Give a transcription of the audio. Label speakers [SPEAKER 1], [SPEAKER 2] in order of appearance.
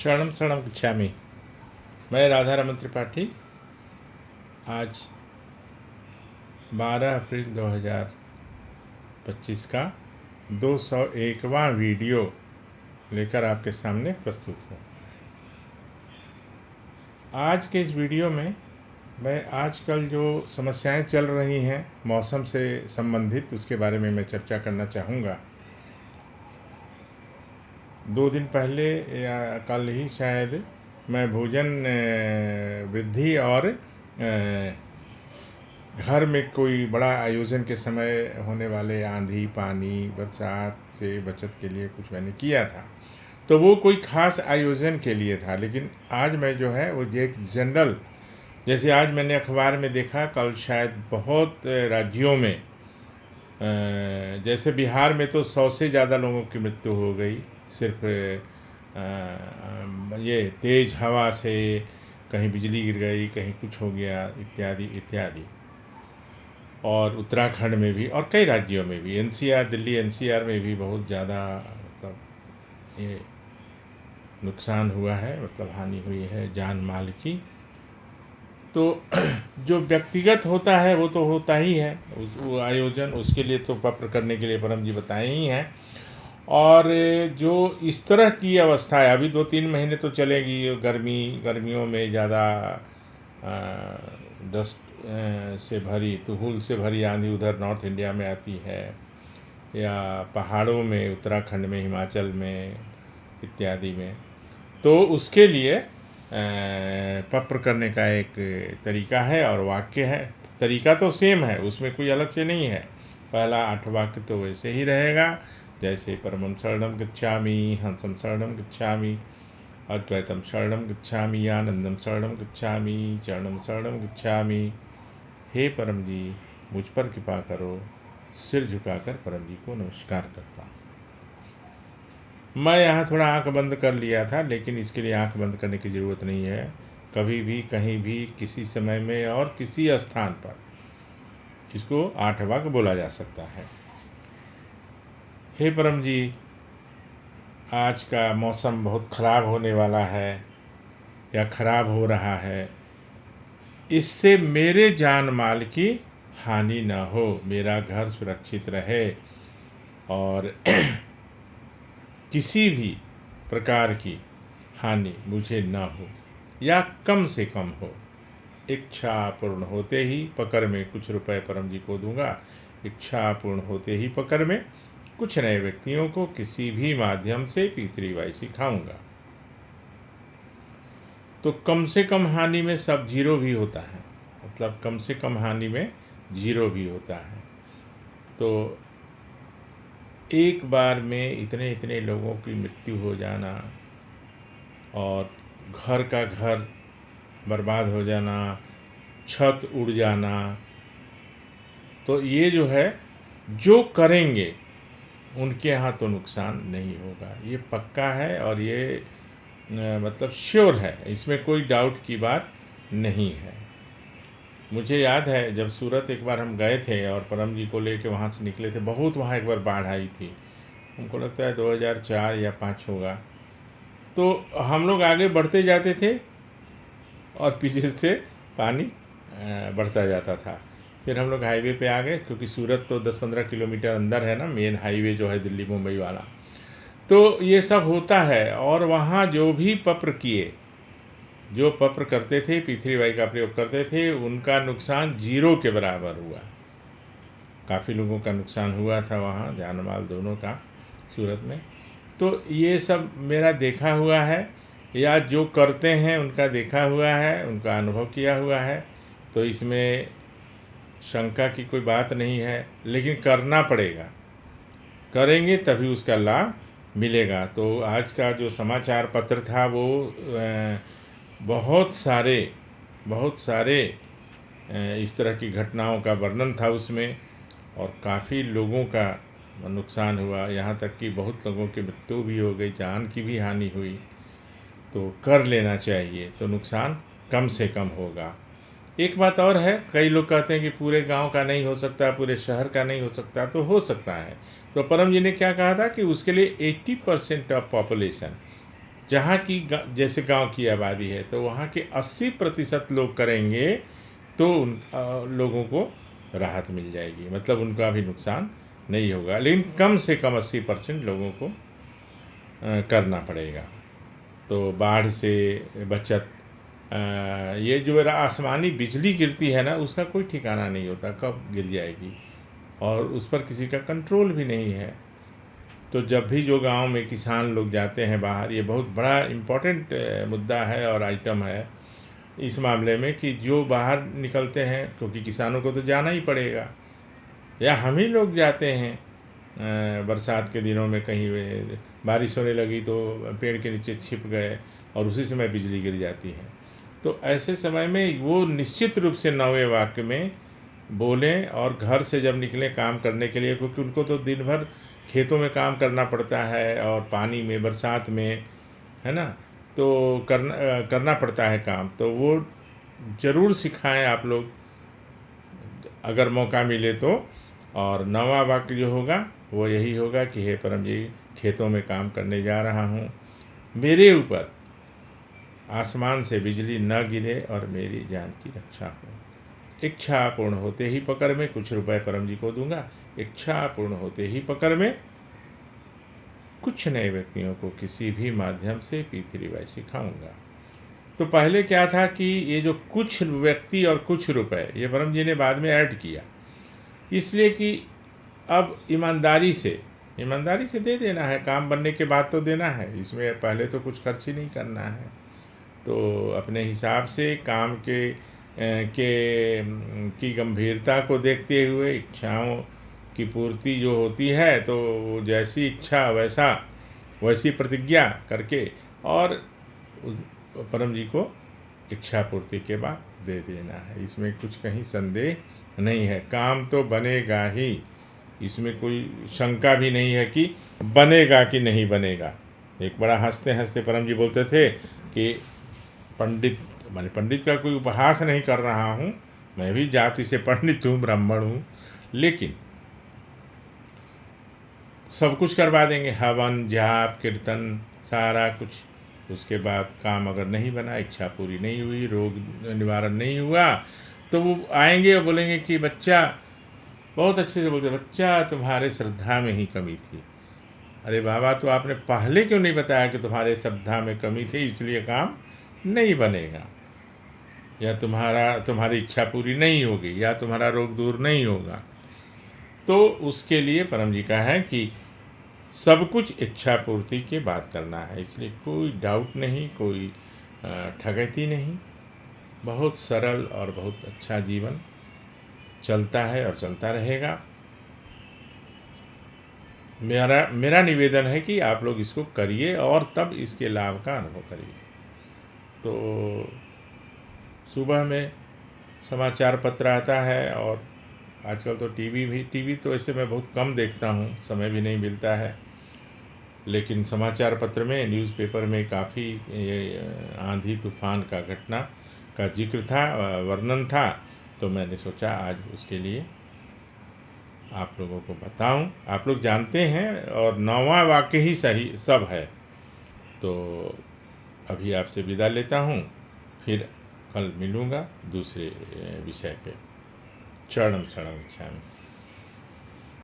[SPEAKER 1] शरणम शरणम गच्छामि। मैं राधा रमन त्रिपाठी आज 12 अप्रैल 2025 का 201वां वीडियो लेकर आपके सामने प्रस्तुत हूँ। आज के इस वीडियो में मैं आजकल जो समस्याएं चल रही हैं मौसम से संबंधित, उसके बारे में मैं चर्चा करना चाहूँगा। 2 दिन पहले या कल ही शायद मैं भोजन वृद्धि और घर में कोई बड़ा आयोजन के समय होने वाले आंधी पानी बरसात से बचत के लिए कुछ मैंने किया था, तो वो कोई ख़ास आयोजन के लिए था। लेकिन आज मैं जो है वो एक जनरल, जैसे आज मैंने अखबार में देखा, कल शायद बहुत राज्यों में, जैसे बिहार में तो 100 से ज़्यादा लोगों की मृत्यु हो गई सिर्फ ये तेज़ हवा से, कहीं बिजली गिर गई, कहीं कुछ हो गया, इत्यादि इत्यादि। और उत्तराखंड में भी और कई राज्यों में भी, एनसीआर, दिल्ली एनसीआर में भी बहुत ज़्यादा मतलब ये नुकसान हुआ है, मतलब हानि हुई है जान माल की। तो जो व्यक्तिगत होता है वो तो होता ही है, वो आयोजन, उसके लिए तो पत्र करने के लिए परम जी बताए ही हैं। और जो इस तरह की अवस्था है, अभी 2-3 महीने तो चलेगी, गर्मियों में ज़्यादा डस्ट से भरी, तुहुल से भरी आंधी उधर नॉर्थ इंडिया में आती है, या पहाड़ों में, उत्तराखंड में, हिमाचल में इत्यादि में, तो उसके लिए पत्र करने का एक तरीका है और वाक्य है। तरीका तो सेम है, उसमें कोई अलग से नहीं है। पहला 8 वाक्य तो वैसे ही रहेगा, जैसे परमं शरणं गच्छामि, हंसं शरणं गच्छामि, अद्वैतम शरणं गच्छामि, आनंदम शरणं गच्छामि, चरणं शरणं गच्छामि। हे परम जी, मुझ पर कृपा करो। सिर झुकाकर परम जी को नमस्कार करता हूँ। मैं यहाँ थोड़ा आंख बंद कर लिया था, लेकिन इसके लिए आंख बंद करने की ज़रूरत नहीं है। कभी भी, कहीं भी, किसी समय में और किसी स्थान पर इसको 8 वाक्य बोला जा सकता है। हे परम जी, आज का मौसम बहुत ख़राब होने वाला है या ख़राब हो रहा है, इससे मेरे जान माल की हानि न हो, मेरा घर सुरक्षित रहे और किसी भी प्रकार की हानि मुझे न हो या कम से कम हो। इच्छा पूर्ण होते ही पकड़ में कुछ रुपए परम जी को दूंगा। इच्छा पूर्ण होते ही पकड़ में कुछ नए व्यक्तियों को किसी भी माध्यम से पितृवाई सिखाऊंगा। तो कम से कम हानि में सब जीरो भी होता है, मतलब कम से कम हानि में जीरो भी होता है। तो एक बार में इतने इतने लोगों की मृत्यु हो जाना और घर का घर बर्बाद हो जाना, छत उड़ जाना, तो ये जो है, जो करेंगे उनके यहाँ तो नुकसान नहीं होगा, ये पक्का है और ये मतलब श्योर है, इसमें कोई डाउट की बात नहीं है। मुझे याद है जब सूरत एक बार हम गए थे और परम जी को लेके वहाँ से निकले थे, बहुत वहाँ एक बार बाढ़ आई थी, हमको लगता है 2004 या 5 होगा। तो हम लोग आगे बढ़ते जाते थे और पीछे से पानी बढ़ता जाता था। फिर हम लोग हाईवे पे आ गए, क्योंकि सूरत तो 10-15 किलोमीटर अंदर है ना, मेन हाईवे जो है दिल्ली मुंबई वाला। तो ये सब होता है और वहाँ जो भी पत्र किए, जो पत्र करते थे, पितृवाई का प्रयोग करते थे, उनका नुकसान जीरो के बराबर हुआ। काफ़ी लोगों का नुकसान हुआ था वहाँ, जान माल दोनों का, सूरत में। तो ये सब मेरा देखा हुआ है, या जो करते हैं उनका देखा हुआ है, उनका अनुभव किया हुआ है, तो इसमें शंका की कोई बात नहीं है। लेकिन करना पड़ेगा, करेंगे तभी उसका लाभ मिलेगा। तो आज का जो समाचार पत्र था वो बहुत सारे इस तरह की घटनाओं का वर्णन था उसमें, और काफ़ी लोगों का नुकसान हुआ, यहाँ तक कि बहुत लोगों की मृत्यु भी हो गई, जान की भी हानि हुई। तो कर लेना चाहिए तो नुकसान कम से कम होगा। एक बात और है, कई लोग कहते हैं कि पूरे गांव का नहीं हो सकता, पूरे शहर का नहीं हो सकता, तो हो सकता है। तो परम जी ने क्या कहा था कि उसके लिए 80% ऑफ पॉपुलेशन, जहाँ की जैसे गांव की आबादी है तो वहाँ के 80% लोग करेंगे तो लोगों को राहत मिल जाएगी, मतलब उनका भी नुकसान नहीं होगा। लेकिन कम से कम 80% लोगों को करना पड़ेगा। तो बाढ़ से बचत, ये जो आसमानी बिजली गिरती है ना, उसका कोई ठिकाना नहीं होता कब गिर जाएगी, और उस पर किसी का कंट्रोल भी नहीं है। तो जब भी जो गांव में किसान लोग जाते हैं बाहर, ये बहुत बड़ा इम्पोर्टेंट मुद्दा है और आइटम है इस मामले में, कि जो बाहर निकलते हैं, क्योंकि किसानों को तो जाना ही पड़ेगा, या हम ही लोग जाते हैं बरसात के दिनों में, कहीं बारिश होने लगी तो पेड़ के नीचे छिप गए और उसी समय बिजली गिर जाती है। तो ऐसे समय में वो निश्चित रूप से 9वें वाक्य में बोलें, और घर से जब निकलें काम करने के लिए, क्योंकि उनको तो दिन भर खेतों में काम करना पड़ता है और पानी में, बरसात में, है ना, तो करना पड़ता है काम। तो वो ज़रूर सिखाएं आप लोग अगर मौका मिले तो। और 9वां वाक्य जो होगा वो यही होगा कि हे परम जी, खेतों में काम करने जा रहा हूँ, मेरे ऊपर आसमान से बिजली न गिरे और मेरी जान की रक्षा हो। इच्छा पूर्ण होते ही पकड़ में कुछ रुपए परम जी को दूंगा, इच्छा पूर्ण होते ही पकड़ में कुछ नए व्यक्तियों को किसी भी माध्यम से पीतरीबाई सिखाऊंगा। तो पहले क्या था कि ये जो कुछ व्यक्ति और कुछ रुपए, ये परम जी ने बाद में ऐड किया, इसलिए कि अब ईमानदारी से दे देना है, काम बनने के बाद तो देना है, इसमें पहले तो कुछ खर्च ही नहीं करना है। तो अपने हिसाब से काम की गंभीरता को देखते हुए इच्छाओं की पूर्ति जो होती है, तो जैसी इच्छा वैसी प्रतिज्ञा करके और परम जी को इच्छा पूर्ति के बाद दे देना है। इसमें कुछ कहीं संदेह नहीं है, काम तो बनेगा ही, इसमें कोई शंका भी नहीं है कि बनेगा कि नहीं बनेगा। एक बड़ा हंसते हंसते परम जी बोलते थे कि पंडित का कोई उपहास नहीं कर रहा हूँ, मैं भी जाति से पंडित हूँ, ब्राह्मण हूँ, लेकिन सब कुछ करवा देंगे, हवन जाप कीर्तन सारा कुछ। उसके बाद काम अगर नहीं बना, इच्छा पूरी नहीं हुई, रोग निवारण नहीं हुआ, तो वो आएंगे और बोलेंगे कि बच्चा, बहुत अच्छे से बोलते, बच्चा तुम्हारे श्रद्धा में ही कमी थी। अरे बाबा, तो आपने पहले क्यों नहीं बताया कि तुम्हारे श्रद्धा में कमी थी, इसलिए काम नहीं बनेगा, या तुम्हारी इच्छा पूरी नहीं होगी, या तुम्हारा रोग दूर नहीं होगा। तो उसके लिए परम जी का है कि सब कुछ इच्छा पूर्ति के बाद करना है, इसलिए कोई डाउट नहीं, कोई ठगैती नहीं, बहुत सरल और बहुत अच्छा जीवन चलता है और चलता रहेगा। मेरा निवेदन है कि आप लोग इसको करिए और तब इसके लाभ का अनुभव करिए। तो सुबह में समाचार पत्र आता है, और आजकल तो टीवी तो ऐसे मैं बहुत कम देखता हूँ, समय भी नहीं मिलता है, लेकिन समाचार पत्र में, न्यूज़पेपर में काफ़ी आंधी तूफान का घटना का जिक्र था, वर्णन था, तो मैंने सोचा आज उसके लिए आप लोगों को बताऊं। आप लोग जानते हैं, और 9वां वाक्य ही सही सब है। तो अभी आपसे विदा लेता हूं, फिर कल मिलूँगा दूसरे विषय पे। चरणम शरणम गच्छामि।